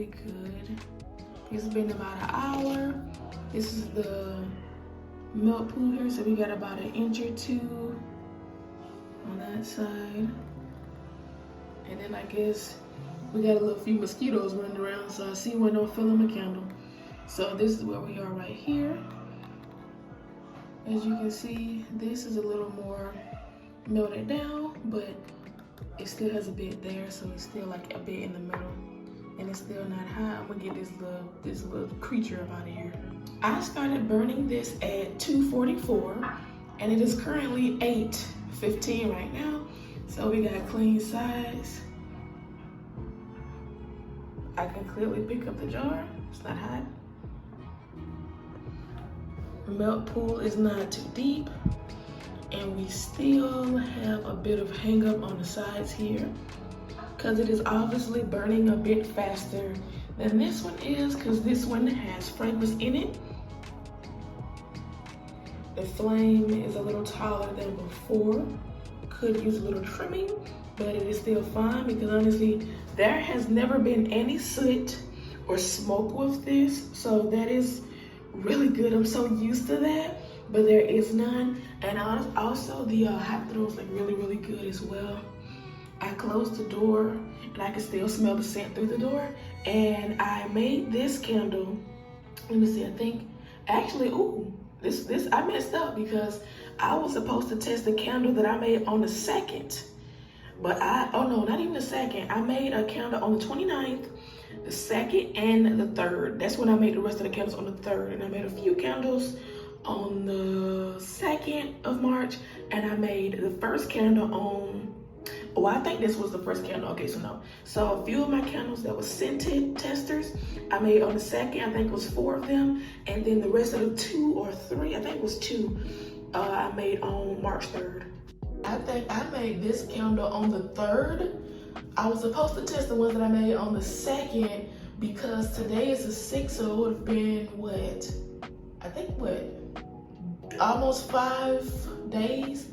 really good. It's been about an hour. This is the melt pool here, so we got about 1 inch or 2 on that side. And then I guess we got a little few mosquitoes running around, so I see one don't fill in my candle. So this is where we are right here. As you can see, this is a little more melted down, but it still has a bit there, so it's still like a bit in the middle. And it's still not hot. I'm gonna get this little creature up out of here. I started burning this at 244, and it is currently 8:15 right now. So we got clean sides. I can clearly pick up the jar. It's not hot. Melt pool is not too deep, and we still have a bit of hang up on the sides here, because it is obviously burning a bit faster than this one is, because this one has fragrance in it. The flame is a little taller than before. Could use a little trimming, but it is still fine, because honestly, there has never been any soot or smoke with this, so that is really good. I'm so used to that, but there is none. And also the hot throw is like really good as well. I closed the door and I can still smell the scent through the door. And I made this candle, let me see, I think, actually, this I messed up, because I was supposed to test the candle that I made on the 2nd. But oh no, not even the 2nd. I made a candle on the 29th, the 2nd, and the 3rd. That's when I made the rest of the candles, on the 3rd. And I made a few candles on the 2nd of March, and I made the first candle on, I think this was the first candle. Okay, so no. So a few of my candles that were scented testers, I made on the 2nd. I think it was 4 of them. And then the rest of the 2 or 3, I think it was 2, I made on March 3rd. I think I made this candle on the 3rd. I was supposed to test the ones that I made on the 2nd, because today is the 6th, so it would have been almost 5 days.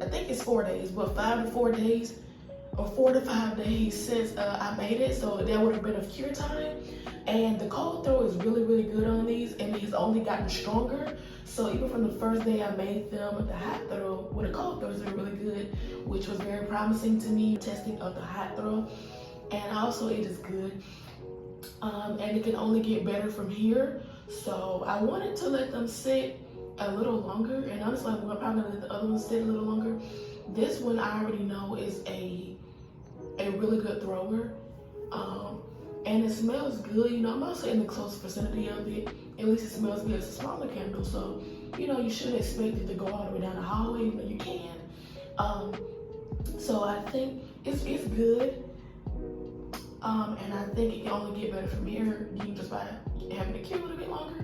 I think it's 4 days, but 5 to 4 days, or 4 to 5 days since I made it, so that would have been a cure time. And the cold throw is really good on these, and it's only gotten stronger. So even from the first day I made them, the hot throw, the cold throw has been really good, which was very promising to me, testing of the hot throw. And also it is good, and it can only get better from here. So I wanted to let them sit a little longer, and honestly, I'm probably gonna let the other ones sit a little longer. This one I already know is a really good thrower, and it smells good. You know, I'm also in the close vicinity of it. At least it smells good. It's a smaller candle, so you know you shouldn't expect it to go all the way down the hallway, but you can. So I think it's good, and I think it can only get better from here. You just by having it cure a little bit longer.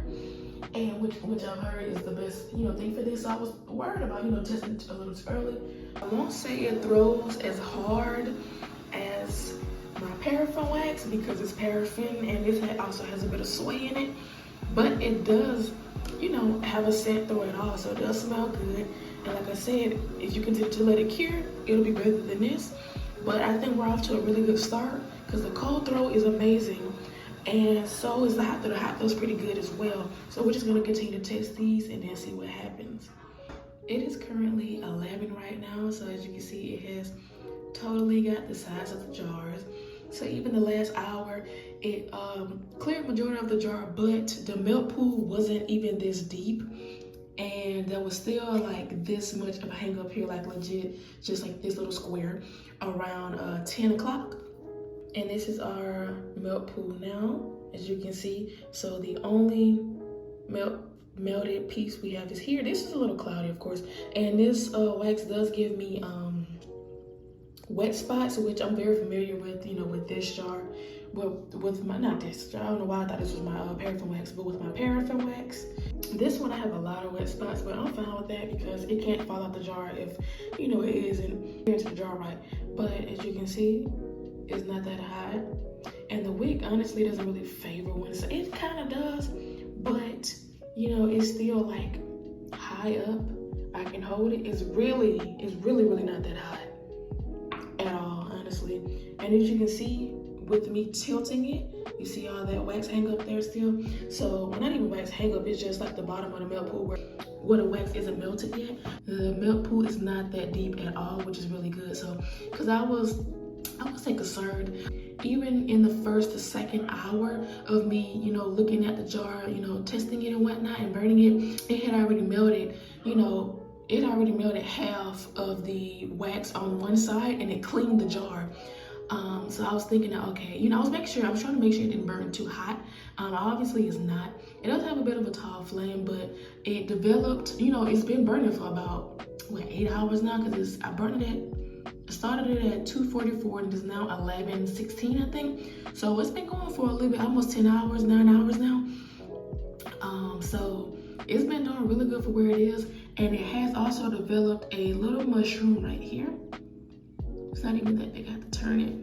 And which I've heard is the best, thing for this. So I was worried about, testing it a little too early. I won't say it throws as hard as my paraffin wax, because it's paraffin and it also has a bit of sway in it. But it does, have a scent through it all, so it does smell good. And like I said, if you continue to let it cure, it'll be better than this. But I think we're off to a really good start, because the cold throw is amazing. And so is the hot throw. The hot throw is pretty good as well. So we're just gonna continue to test these and then see what happens. It is currently 11 right now. So as you can see, it has totally got the size of the jars. So even the last hour, it cleared majority of the jar, but the melt pool wasn't even this deep. And there was still like this much of a hang up here, like legit, just like this little square around 10 o'clock. And this is our melt pool now, as you can see. So the only melted piece we have is here. This is a little cloudy, of course. And this wax does give me wet spots, which I'm very familiar with, with this jar. But with my, not this jar, I don't know why I thought this was my paraffin wax, but with my paraffin wax, this one I have a lot of wet spots, but I'm fine with that, because it can't fall out the jar if, it isn't into the jar right. But as you can see, it's not that hot, and the wick honestly doesn't really favor when it kind of does, but it's still like high up. I can hold it. It's really not that hot at all, honestly. And as you can see, with me tilting it, You see all that wax hang up there still? So, well, not even wax hang up, it's just like the bottom of the melt pool where the wax isn't melted yet. The melt pool is not that deep at all, which is really good. So, because I was concerned, even in the first to second hour of me, you know, looking at the jar, you know, testing it and whatnot and burning it, it had already melted, you know, it already melted half of the wax on one side and it cleaned the jar. So I was thinking that, okay, you know, I was trying to make sure it didn't burn too hot. Obviously it's not. It does have a bit of a tall flame, but it developed, you know, it's been burning for about, 8 hours now, because I started it at 2:44 and it is now 11:16, I think. So it's been going for a little bit, almost 10 hours, 9 hours now. So it's been doing really good for where it is. And it has also developed a little mushroom right here. It's not even that big, I have to turn it.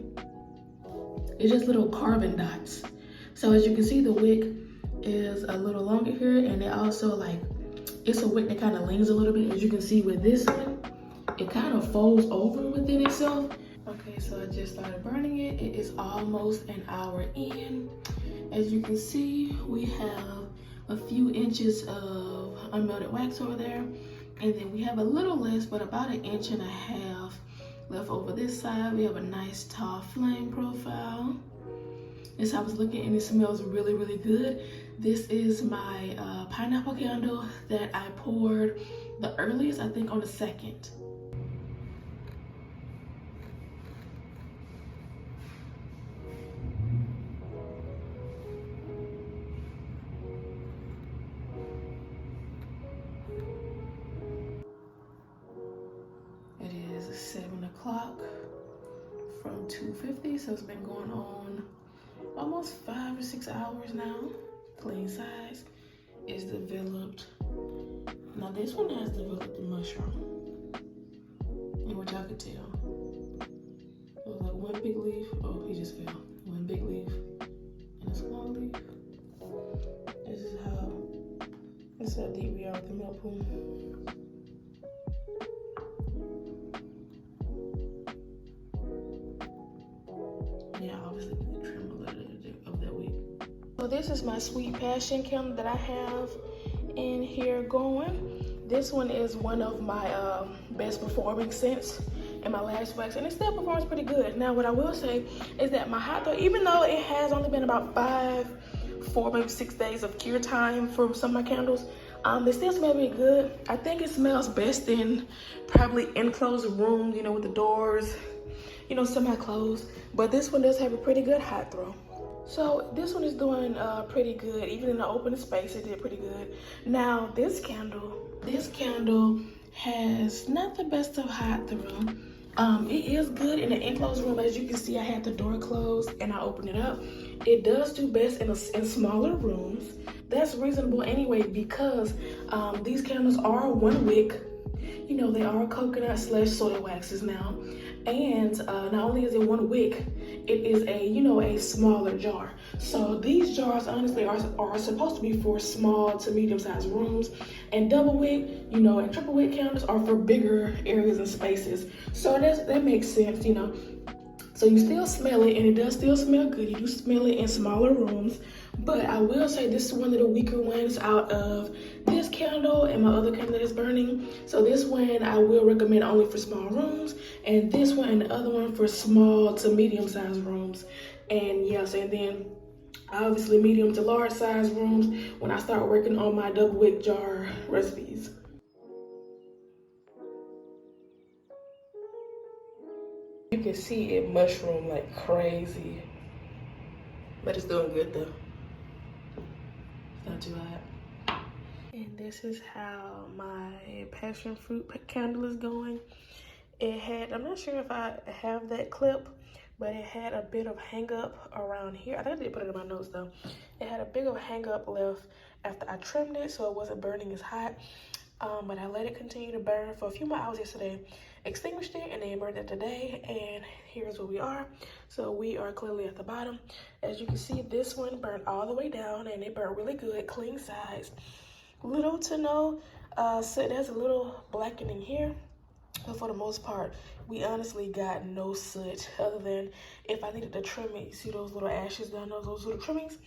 It's just little carbon dots. So as you can see, the wick is a little longer here, and it also it's a wick that kind of leans a little bit. As you can see with this one, it kind of folds over within itself. Okay, so I just started burning it. It is almost an hour in. As you can see, we have a few inches of unmelted wax over there. And then we have a little less, but about 1.5 inches left over this side. We have a nice tall flame profile. As I was looking, and it smells really, really good. This is my pineapple candle that I poured the earliest, I think on the 2nd. It is 7 o'clock from 2:50, so it's been going on almost 5 or 6 hours now. Clean size is developed. Now this one has developed the mushroom, which I could tell. It was like one big leaf. Oh, he just fell. One big leaf and a small leaf. This is how deep we are with the melt pool. Yeah, obviously we can trim a little bit of that wick. So this is my Sweet Passion candle that I have in here going. This one is one of my best performing scents in my last wax, and it still performs pretty good. Now, what I will say is that my hot throw, even though it has only been about 4, maybe 6 days of cure time for some of my candles, they still smell really good. I think it smells best in probably enclosed rooms, you know, with the doors, you know, semi-closed. But this one does have a pretty good hot throw. So this one is doing pretty good. Even in the open space, it did pretty good. Now this candle has not the best of hot throw. It is good in an enclosed room. As you can see, I had the door closed and I opened it up. It does do best in smaller rooms. That's reasonable anyway, because these candles are one wick. You know, they are coconut / soy waxes now. And not only is it one wick, it is a smaller jar. So these jars honestly are supposed to be for small to medium sized rooms, and double wick, and triple wick candles are for bigger areas and spaces. So that makes sense, So you still smell it, and it does still smell good. You do smell it in smaller rooms, but I will say this is one of the weaker ones out of this candle and my other candle that is burning. So this one I will recommend only for small rooms, and this one and the other one for small to medium sized rooms. And yes, and then obviously medium to large size rooms when I start working on my double wick jar recipes. You can see it mushroom like crazy, but it's doing good though. It's not too hot. And this is how my passion fruit candle is going. It had, I'm not sure if I have that clip, but it had a bit of hang up around here. I think I did put it in my notes though. It had a big of hang up left after I trimmed it, so it wasn't burning as hot. But I let it continue to burn for a few more hours yesterday, extinguished it, and then burned it today, and here's where we are. So we are clearly at the bottom. As you can see, this one burned all the way down, and it burned really good, clean size. Little to no, so there's a little blackening here, So for the most part, we honestly got no soot, other than if I needed to trim it. You see those little ashes down there, those little trimmings?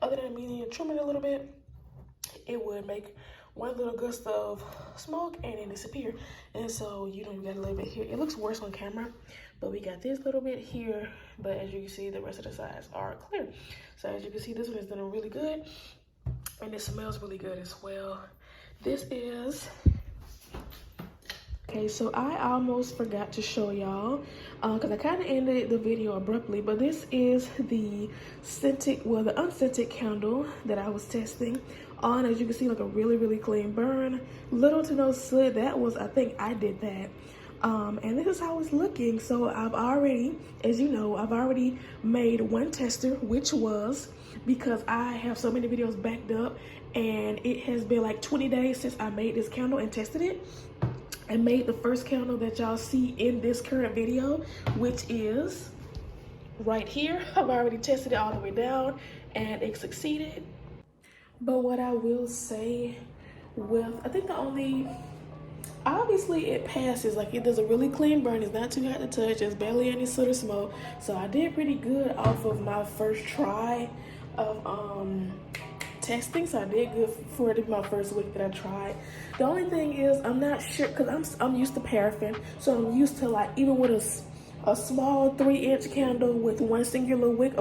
Other than me needing to trim it a little bit, it would make one little gust of smoke and then disappear. And so, you know, you got a little bit here. It looks worse on camera, but we got this little bit here. But as you can see, the rest of the sides are clear. So as you can see, this one is done really good. And it smells really good as well. This is... Okay, so I almost forgot to show y'all, because I kind of ended the video abruptly, but this is the scented, well, the unscented candle that I was testing on. As you can see, like a really, really clean burn. Little to no soot. That was, I think I did that. And this is how it's looking. So I've already, as you know, I've already made one tester, which was because I have so many videos backed up, and it has been like 20 days since I made this candle and tested it. I made the first candle that y'all see in this current video, which is right here. I've already tested it all the way down and it succeeded. But what I will say with, I think the only, obviously it passes, like it does a really clean burn. It's not too hot to touch. There's barely any soot or smoke. So I did pretty good off of my first try of testing. So I did good for it in my first week that I tried. The only thing is I'm not sure, because I'm used to paraffin, so I'm used to, like, even with a small 3-inch candle with one singular wick,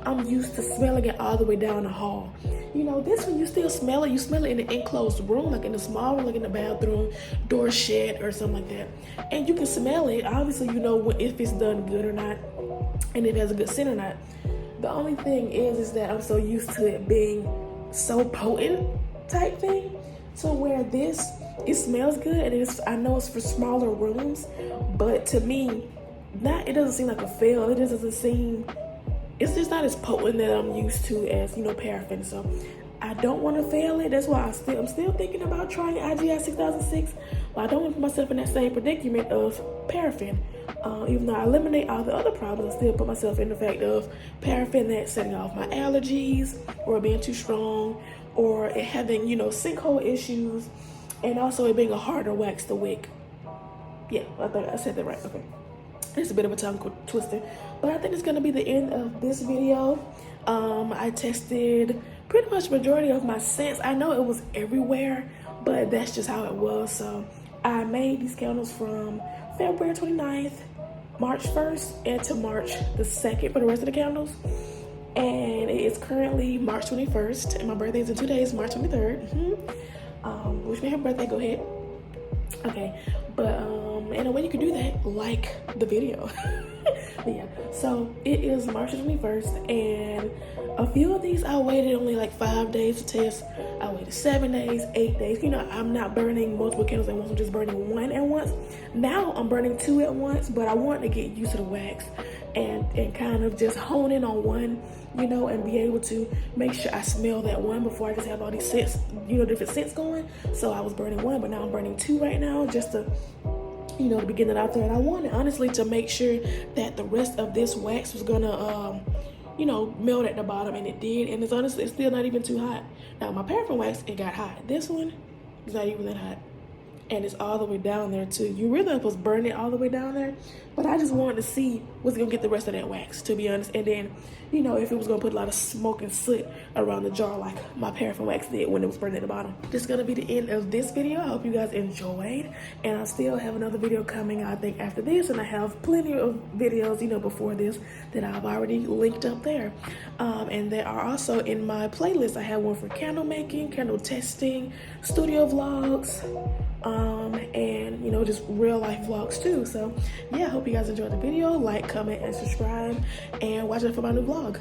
I'm used to smelling it all the way down the hall. You know, this one you still smell it. You smell it in an enclosed room, like in a small room, like in the bathroom, door shut or something like that. And you can smell it. Obviously, you know if it's done good or not, and if it has a good scent or not. The only thing is that I'm so used to it being so potent type thing, so where this, it smells good, and I know it's for smaller rooms, but to me, it doesn't seem like a fail. It just doesn't seem, it's just not as potent that I'm used to as, you know, paraffin. So I don't want to fail it. That's why I'm still thinking about trying IGI 6006, but I don't want to put myself in that same predicament of paraffin. Even though I eliminate all the other problems, I still put myself in the fact of paraffin that's setting off my allergies, or being too strong, or it having, you know, sinkhole issues, and also it being a harder wax to wick. Yeah, I think I said that right. Okay. It's a bit of a tongue twister, but I think it's gonna be the end of this video. I tested pretty much majority of my scents. I know it was everywhere, but that's just how it was. So I made these candles from February 29th, March 1st, and to March the 2nd for the rest of the candles. And it is currently March 21st, and my birthday is in 2 days, March 23rd. Wish me a happy birthday, go ahead. Okay, but and the way you can do that, like the video. But yeah, so it is March 21st, and a few of these I waited only like 5 days to test. I waited 7 days, 8 days. You know, I'm not burning multiple candles at once, I'm just burning one at once. Now I'm burning 2 at once, but I want to get used to the wax and kind of just hone in on one, you know, and be able to make sure I smell that one before I just have all these scents, you know, different scents going. So I was burning 1, but now I'm burning 2 right now, just to, you know, to get it out there. And I wanted, honestly, to make sure that the rest of this wax was gonna, you know, melt at the bottom, and it did. And it's honestly, it's still not even too hot. Now my paraffin wax, it got hot. This one is not even that hot, and it's all the way down there too. You really supposed to burn it all the way down there, but I just wanted to see what's gonna get the rest of that wax, to be honest. And then, you know, if it was gonna put a lot of smoke and soot around the jar like my paraffin wax did when it was burning at the bottom. This is gonna be the end of this video. I hope you guys enjoyed, and I still have another video coming, I think, after this, and I have plenty of videos, you know, before this that I've already linked up there. And they are also in my playlist. I have one for candle making, candle testing, studio vlogs, and, you know, just real life vlogs too. So yeah, I hope you guys enjoyed the video. Like, comment, and subscribe, and watch out for my new vlog.